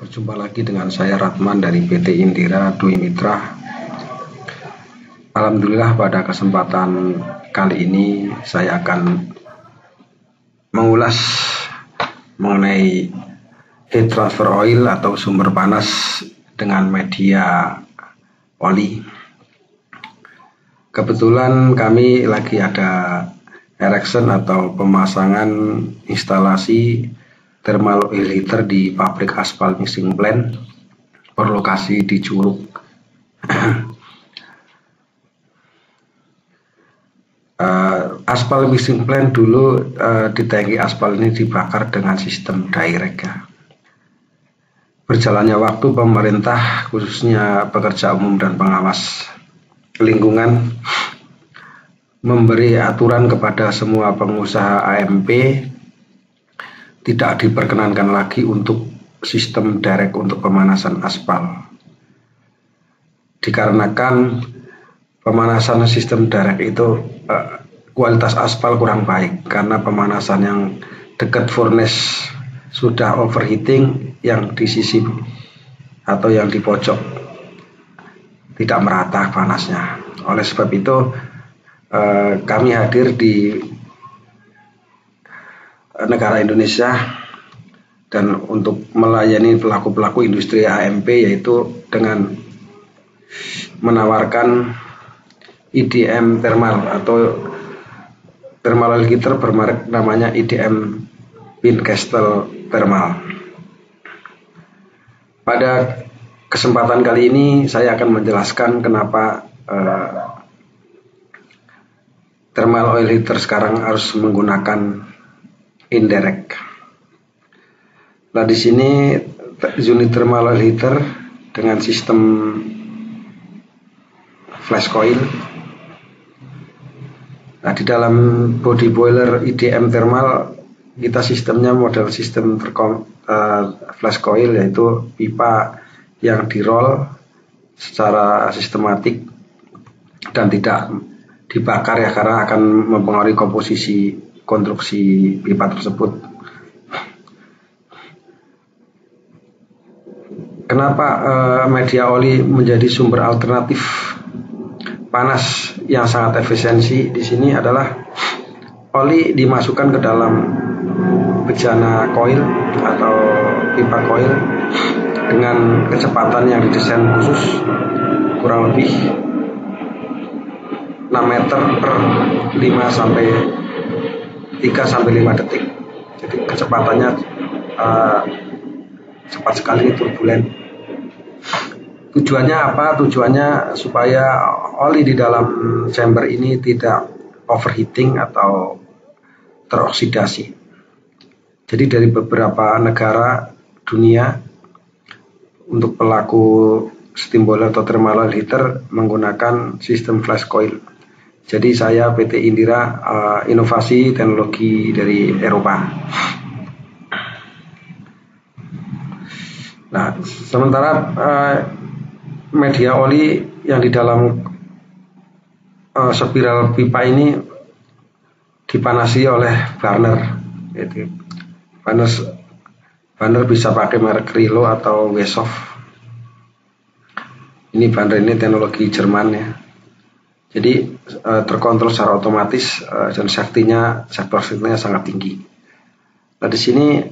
Berjumpa lagi dengan saya Ratman dari PT Indira Dwi Mitra. Alhamdulillah pada kesempatan kali ini saya akan mengulas mengenai heat transfer oil atau sumber panas dengan media oli. Kebetulan kami lagi ada erection atau pemasangan instalasi thermal oil heater di pabrik aspal mixing plant berlokasi di Curug. Aspal mixing plant dulu di tangki aspal ini dibakar dengan sistem direct ya. Berjalannya waktu, pemerintah khususnya pekerja umum dan pengawas lingkungan memberi aturan kepada semua pengusaha AMP tidak diperkenankan lagi untuk sistem direct untuk pemanasan aspal. Dikarenakan pemanasan sistem direct itu kualitas aspal kurang baik karena pemanasan yang dekat furnace sudah overheating, yang di sisi atau yang di pojok tidak merata panasnya. Oleh sebab itu kami hadir di negara Indonesia dan untuk melayani pelaku-pelaku industri AMP, yaitu dengan menawarkan IDM thermal atau thermal oil heater bermerek namanya IDM Wincastle Thermal. Pada kesempatan kali ini saya akan menjelaskan kenapa thermal oil heater sekarang harus menggunakan indirect. Nah, di sini unit thermal oil heater dengan sistem flash coil. Nah, di dalam body boiler IDM thermal kita sistemnya model sistem flash coil, yaitu pipa yang di-roll secara sistematik dan tidak dibakar ya, karena akan mempengaruhi komposisi konstruksi pipa tersebut. Kenapa media oli menjadi sumber alternatif panas yang sangat efisiensi? Di sini adalah oli dimasukkan ke dalam bejana coil atau pipa coil dengan kecepatan yang didesain khusus, kurang lebih 6 meter per 3-5 detik. Jadi kecepatannya cepat sekali, turbulen. Tujuannya apa? Tujuannya supaya oli di dalam chamber ini tidak overheating atau teroksidasi. Jadi dari beberapa negara dunia untuk pelaku steam boiler atau thermal oil heater menggunakan sistem flash coil. Jadi saya PT Indira inovasi teknologi dari Eropa. Nah, sementara media oli yang di dalam spiral pipa ini dipanasi oleh burner. Burner bisa pakai merek Rilo atau Wesoff. Ini burner ini teknologi Jerman ya. Jadi terkontrol secara otomatis dan sektor saktinya sangat tinggi. Nah, di sini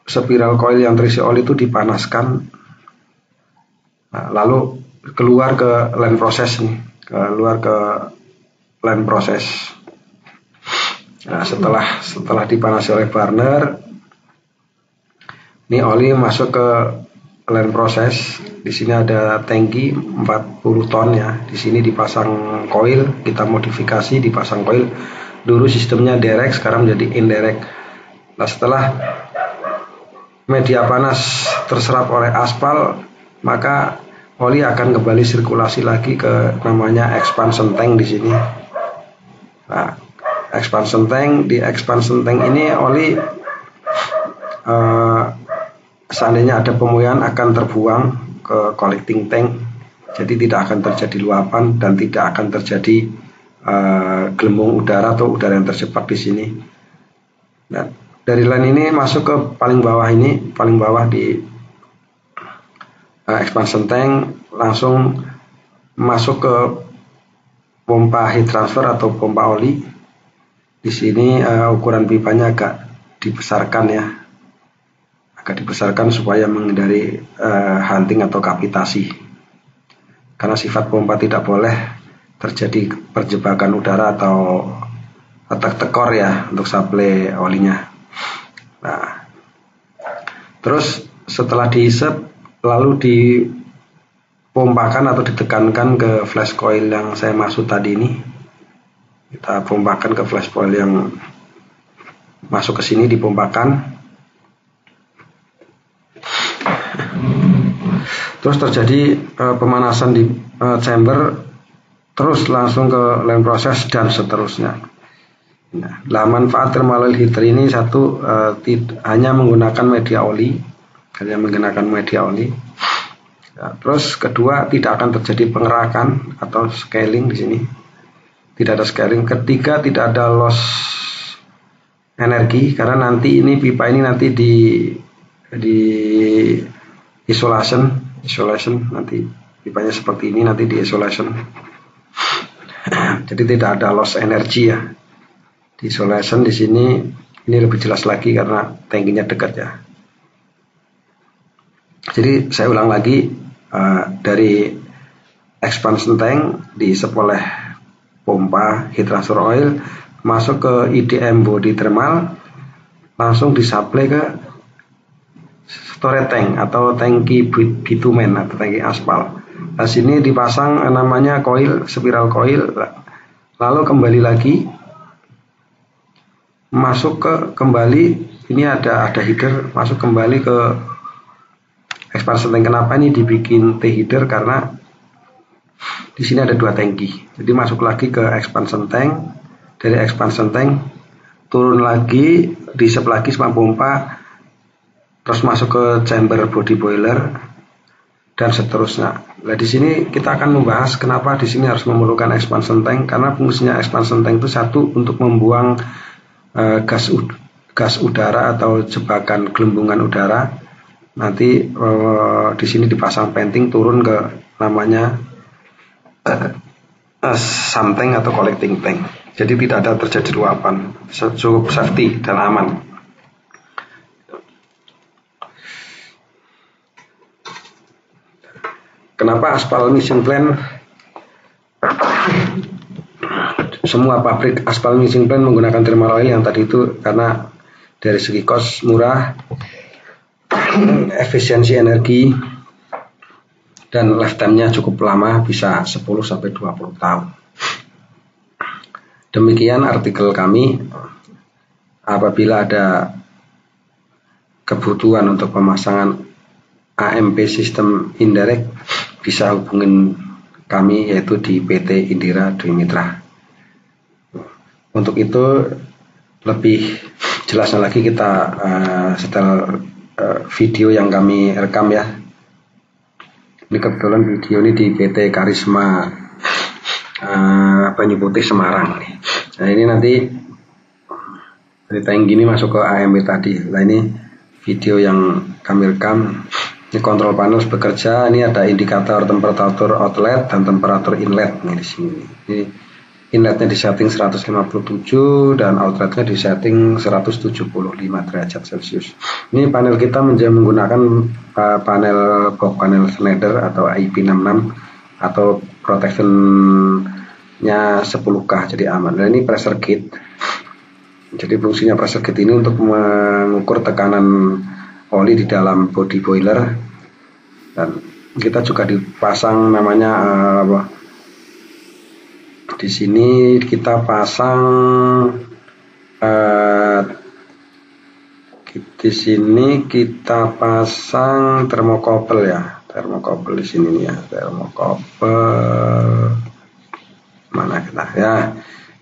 spiral coil yang terisi oli itu dipanaskan, lalu keluar ke line proses nih, Nah, setelah dipanasi oleh burner, ini oli masuk ke line proses. Di sini ada tangki 40 ton ya. Di sini dipasang coil, kita modifikasi dipasang coil. Dulu sistemnya direct, sekarang menjadi indirect. Nah, setelah media panas terserap oleh aspal, maka oli akan kembali sirkulasi lagi ke namanya expansion tank di sini. Nah, expansion tank, di expansion tank ini oli seandainya ada pemuaian akan terbuang ke collecting tank. Jadi tidak akan terjadi luapan dan tidak akan terjadi gelembung udara atau udara yang terjebak di sini. Nah, dari line ini masuk ke paling bawah ini, paling bawah di expansion tank, langsung masuk ke pompa heat transfer atau pompa oli. Di sini ukuran pipanya agak dibesarkan ya, agak dibesarkan supaya menghindari hunting atau kapitasi. Karena sifat pompa tidak boleh terjadi perjebakan udara atau tekor ya untuk suplai olinya. Nah, terus setelah diisep lalu dipompakan atau ditekankan ke flash coil yang saya maksud tadi ini. Kita pompakan ke flash coil yang masuk ke sini, dipompakan. Terus terjadi pemanasan di chamber, terus langsung ke line proses dan seterusnya. Nah, manfaat thermal oil heater ini satu, hanya menggunakan media oli, Ya, terus kedua, tidak akan terjadi pengerakan atau scaling di sini, tidak ada scaling. Ketiga, tidak ada loss energi karena nanti ini pipa ini nanti di isolation nanti pipanya seperti ini nanti di isolation. Jadi tidak ada loss energi ya. Di isolation di sini ini lebih jelas lagi karena tangkinya dekat ya. Jadi saya ulang lagi, dari expansion tank diisep oleh pompa heat transfer oil masuk ke IDM body thermal, langsung disuplai ke storage tank atau tangki bitumen atau tangki aspal. Nah, sini dipasang namanya coil, spiral coil, lalu kembali lagi masuk ke kembali, ini ada header, masuk kembali ke expansion tank. Kenapa ini dibikin T header? Karena di sini ada dua tangki. Jadi masuk lagi ke expansion tank, dari expansion tank turun lagi, diisep lagi sama pompa, terus masuk ke chamber body boiler dan seterusnya. Nah, di sini kita akan membahas kenapa di sini harus memerlukan expansion tank, karena fungsinya expansion tank itu satu, untuk membuang gas udara atau jebakan gelembungan udara. Nanti di sini dipasang venting turun ke namanya sump tank atau collecting tank. Jadi tidak ada terjadi luapan, cukup safety dan aman. Kenapa aspal mixing plant? Semua pabrik aspal mixing plant menggunakan thermal oil yang tadi itu karena dari segi cost murah, efisiensi energi, dan lifetime-nya cukup lama, bisa 10-20 tahun. Demikian artikel kami. Apabila ada kebutuhan untuk pemasangan AMP sistem indirect, bisa hubungin kami yaitu di PT Indira Dwi Mitra. Untuk itu lebih jelasnya lagi kita setel video yang kami rekam ya. Ini kebetulan video ini di PT Karisma Banyu Putih Semarang. Nah, ini nanti cerita yang gini masuk ke AMP tadi. Nah, ini video yang kami rekam. Ini kontrol panel bekerja. Ini ada indikator temperatur outlet dan temperatur inlet nih di sini. Ini inletnya di setting 157 dan outletnya di setting 175 derajat Celcius. Ini panel kita menggunakan panel box panel Schneider atau IP66 atau protectionnya 10K, jadi aman. Dan ini pressure gauge. Jadi fungsinya pressure gauge ini untuk mengukur tekanan oli di dalam body boiler. Dan kita juga dipasang namanya di sini kita pasang termokopel ya, termokopel di sini ya, termokopel mana kita ya.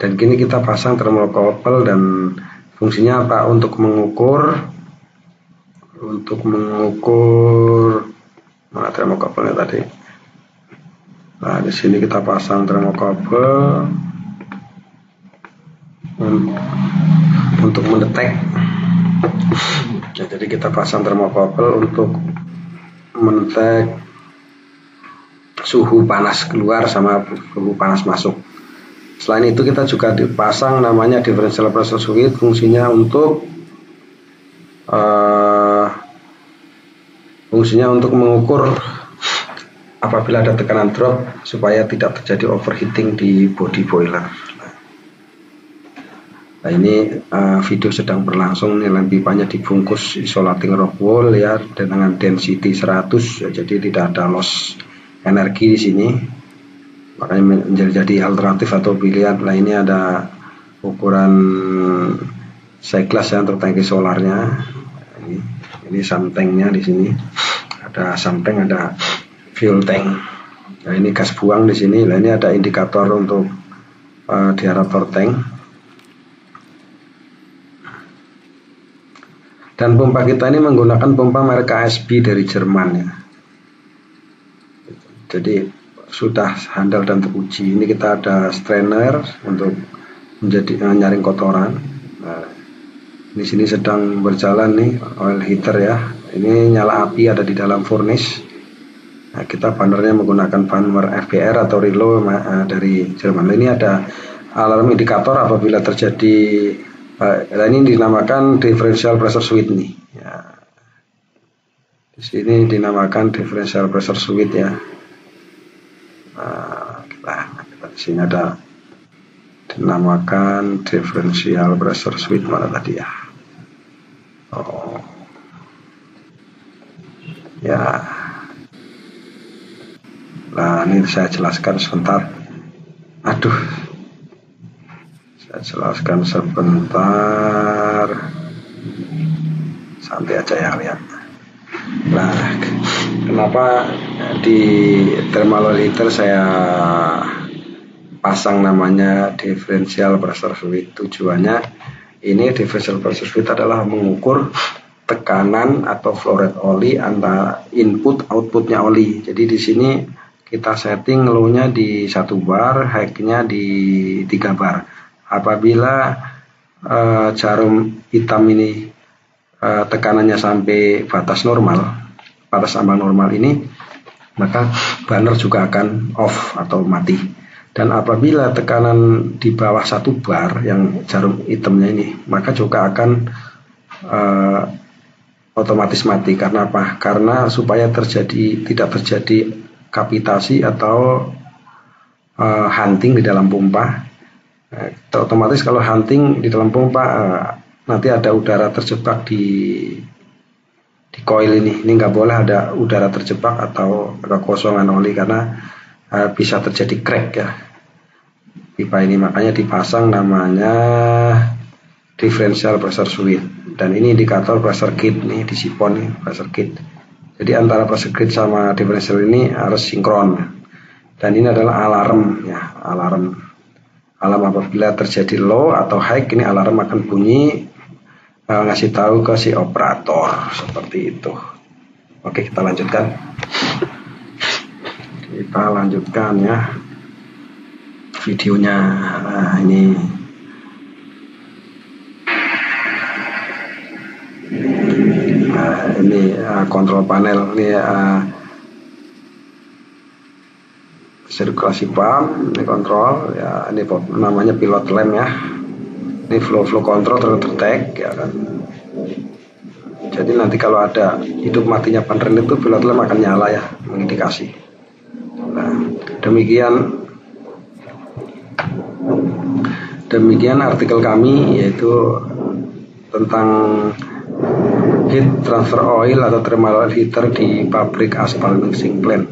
Dan kini kita pasang termokopel dan fungsinya apa? Untuk mengukur mana termokopelnya tadi. Nah, di sini kita pasang termokopel untuk mendetek Ya, jadi kita pasang termokouple untuk mendetek suhu panas keluar sama suhu panas masuk. Selain itu kita juga dipasang namanya differential pressure switch, fungsinya untuk mengukur apabila ada tekanan drop supaya tidak terjadi overheating di body boiler. Nah, ini video sedang berlangsung, nilai pipanya dibungkus isolating rock wool ya dengan density 100 ya, jadi tidak ada loss energi di sini, makanya menjadi alternatif atau pilihan. Nah, ini ada ukuran seglas ya untuk tangki solarnya. Ini sump tanknya di sini. Ada sump tank, ada fuel tank. Nah, ini gas buang di sini. Nah, ini ada indikator untuk diaerator tank. Dan pompa kita ini menggunakan pompa merek KSB dari Jerman ya. Jadi sudah handal dan teruji. Ini kita ada strainer untuk nyaring kotoran. Nah, di sini sedang berjalan nih oil heater ya. Ini nyala api ada di dalam furnace. Nah, kita bannernya menggunakan banner FBR atau Rilo dari Jerman. Ini ada alarm indikator apabila terjadi. Nah, ini dinamakan differential pressure switch nih. Ya. Di sini dinamakan differential pressure switch ya. Nah, kita di sini ada dinamakan differential pressure switch, mana tadi ya? Oh, ya. Nah, ini saya jelaskan sebentar. Aduh, saya jelaskan sebentar. Santai aja ya lihat. Nah, kenapa di thermal oil heater saya pasang namanya differential pressure switch? Tujuannya ini differential pressure switch adalah mengukur tekanan atau flow rate oli antara input outputnya oli. Jadi di sini kita setting low-nya di 1 bar, high-nya di 3 bar. Apabila jarum hitam ini tekanannya sampai batas normal, batas ambang normal ini, maka burner juga akan off atau mati. Dan apabila tekanan di bawah 1 bar yang jarum hitamnya ini, maka juga akan otomatis mati. Karena apa? Karena supaya tidak terjadi kapitasi atau hunting di dalam pompa. Otomatis kalau hunting di dalam pompa nanti ada udara terjebak di coil ini. Ini nggak boleh ada udara terjebak atau kekosongan oli karena bisa terjadi crack ya pipa ini. Makanya dipasang namanya differential pressure switch. Dan ini indikator pressure gauge nih di sipon nih, pressure gauge. Jadi antara pressure gauge sama differential ini harus sinkron. Dan ini adalah alarm ya, alarm apabila terjadi low atau high, ini alarm akan bunyi ngasih tahu ke si operator seperti itu. Oke, kita lanjutkan. Kita lanjutkan ya videonya. Nah, ini kontrol panel ini sirkulasi pump, ini kontrol ya, ini namanya pilot lamp ya. Ini flow control terdetek ya kan. Jadi nanti kalau ada hidup matinya panel itu pilot lamp akan nyala ya, mengindikasi. Nah, demikian artikel kami, yaitu tentang heat transfer oil atau thermal oil heater di pabrik aspal mixing plant.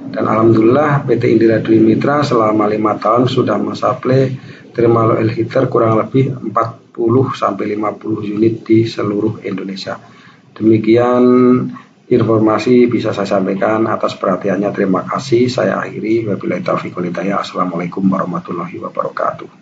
Dan alhamdulillah PT Indira Dwi Mitra selama 5 tahun sudah mensuplai thermal oil heater kurang lebih 40-50 unit di seluruh Indonesia. Demikian informasi bisa saya sampaikan. Atas perhatiannya terima kasih. Saya akhiri. Wabillahi taufiq wal hidayah. Assalamualaikum warahmatullahi wabarakatuh.